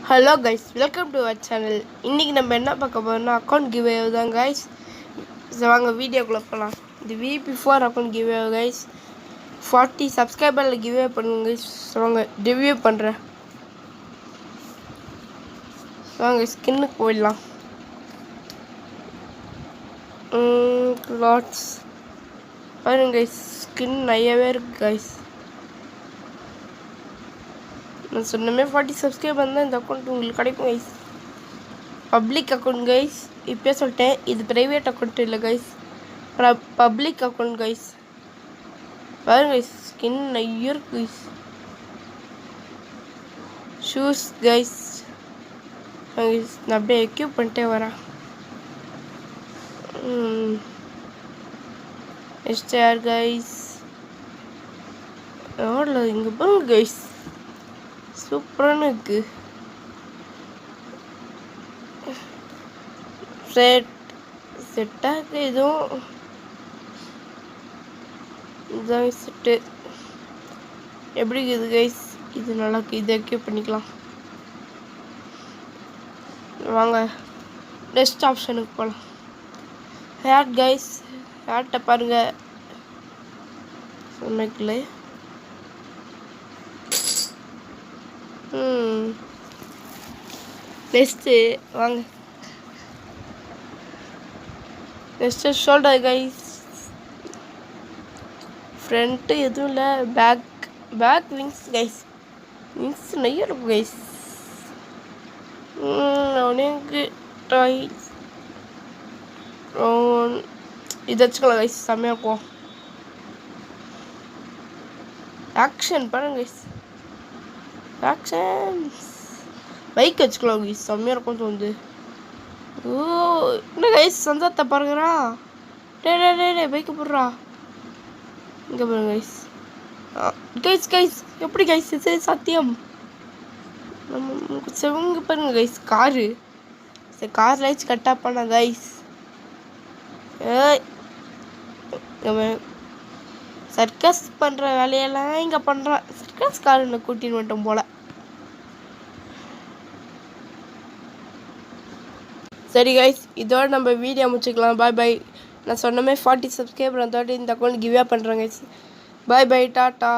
Hello guys, welcome to our channel. இன்றைக்கி நம்ம என்ன பார்க்க போகிறோம்னா அக்கௌண்ட் கிவ்வே தான் கைஸ். வாங்க வீடியோக்குள்ளே போகலாம். இது VP4 அக்கௌண்ட் கிவ்வே கைஸ். 40 சப்ஸ்கிரைபரில் கிவ்வே பண்ணுங்க கைஸ். வாங்க ரிவ்யூ பண்ணுறேன். வாங்க ஸ்கின்னுக்கு போயிடலாம். லாட்ஸ் பாருங்க கைஸ், ஸ்கின் நிறையவே இருக்குது கைஸ். நான் சொன்னமே 40 சப்ஸ்கிரைபர் தான் இந்த அக்கௌண்ட் உங்களுக்கு கிடைக்கும் கைஸ். Public account guys. இப்போ சொல்லிட்டேன், இது ப்ரைவேட் அக்கௌண்ட் இல்லை கைஸ், பப்ளிக் அக்கௌண்ட் கைஸ். பாருங்க கைஸ், ஸ்கின் நிறைய இருக்கு கைஸ். Shoes guys. நான் அப்படியே எக்யூப் பண்ணிட்டே வரேன். STR guys. எவ்வளோ இங்கே பாருங்க கைஸ், சூப்பரான இருக்கு. செட்டாக எதுவும் இதான் செட்டு எப்படி இருக்குது கைஸ். இது நல்லா இருக்கு, இதை எக்யூப் பண்ணிக்கலாம். வாங்க நெக்ஸ்ட் ஆப்ஷனுக்கு போகலாம். Had guys. ஹேட்டை பாருங்க, சொன்னீங்களே. நெக்ஸ்ட்டு வாங்க, நெக்ஸ்ட்டு ஷோல்டர் கைஸ். ஃப்ரண்ட்டு எதுவும் இல்லை, பேக் விங்ஸ் கைஸ். விங்ஸ் நிறைய இருக்கும் கைஸ். அவனுக்கு டாய்ஸ் இது வச்சுக்கலாம் கைஸ், செம்மையாக இருக்கும். ஆக்ஷன் பாருங்க கைஸ், ஆக்ஷன் பைக் வச்சுக்கலாம் கைஸ், செம்மையாக இருக்கும் தோணுது. ஓ என்ன கைஸ், சந்தாத்தை பாருங்கடா. டே பைக்கு போடுறா. இங்கே பாருங்க கைஸ். கைஸ் கைஸ் எப்படி கைஸ் இது சத்தியம். செவங்க பாருங்க கைஸ், காரு. சரி, கார் லைட்ஸ் கட்டாக பண்ண கைஸ். சர்க்கஸ் பண்ணுற வேலையெல்லாம் இங்கே பண்ணுறான். சர்க்கஸ் காருன்னு கூட்டின்னு வந்துட்டோம் போல். சரி கைஸ், இதோட நம்ம வீடியோ முடிச்சுக்கலாம். பாய் பாய். நான் சொன்னமே 40 சப்ஸ்கிரைபர் அதோட இந்த அக்கௌண்ட் கிவ்வே பண்ணுறேன் கைஸ். பாய் பாய், டாட்டா.